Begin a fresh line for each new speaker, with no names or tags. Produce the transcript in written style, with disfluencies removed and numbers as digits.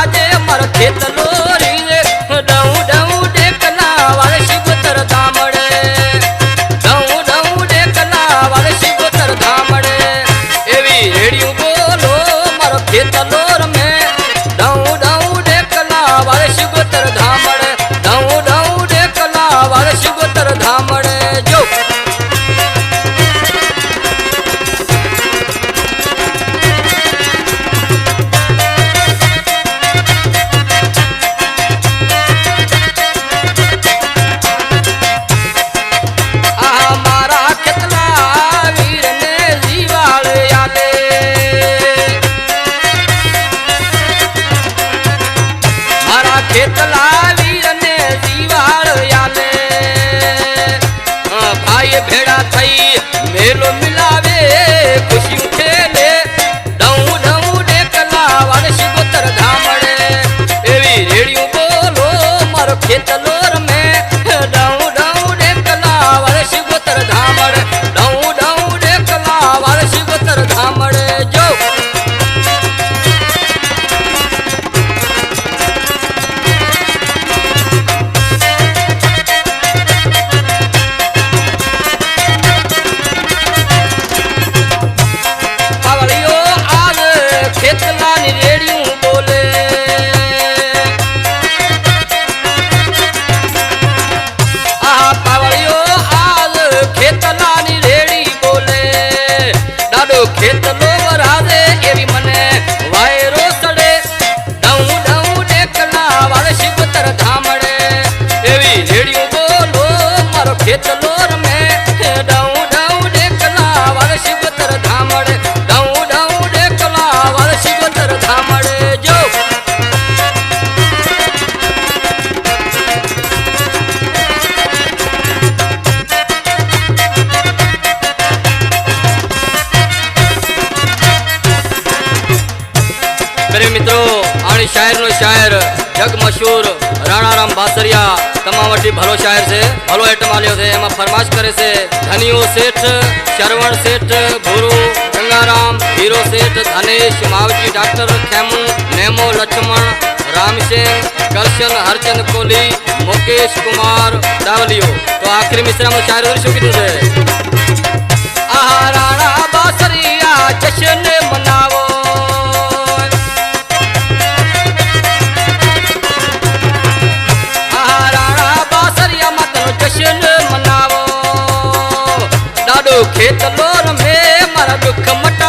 राजे मर खेत लोरी डऊ डऊ डेकला वाले शिवतर धामड़े डऊ डऊ डेकला वाले शिवतर धामड़े एवी रेडियो बोलो मर खेत लोर में डऊ डऊ डेकला वाले शिवतर धामड़े डऊ डऊ डेकला वाले शिवतर धामड़े जो खेतला वीर ने जीवाड़ याले भाई भेड़ा थई मेलो मिलावे खुशी खेले डऊ डऊ डेकला वाले शिवतर धामड़े एवी रेडियो बोलो मारो खेतलोर में डऊ डऊ डेकला वाले शिवतर धामड़े डऊ डऊ डेकला वाले शिवतर धामड़े जो खेतला नी रेडियो बोले पावड़ियो आज खेतला नी रेडी बोले डाडो खेतलो वराजे एवी मने वायरो सड़े डऊ डऊ डेकला वाले शिवतर धामड़े एवी रेडियो बोलो मारो खेतलोर में डऊ डऊ डेकला वाले शिवतर धामड़े डऊ डऊ डेकला वाले शिवतर धामड़े जो मेरे मित्रों आनी शायर नो शायर जग मशहूर राणाराम बासरिया तमाम वटी भलो शायर से भलो आइटम आलियो से एमा फरमाश करे से धनियो सेठ शरवण सेठ भूरू गंगाराम हीरो सेठ धनेश मावजी डॉक्टर खेमू नेमो लक्ष्मण राम सिंह करशन हरचंद कोहली मुकेश कुमार डावलियो तो आखिरी मिश्रा में शायर शो की तुझे आहा राणा बासरिया जश्न मनावो जश्न मनावो डाडो खेत लोर में मारा दुख मट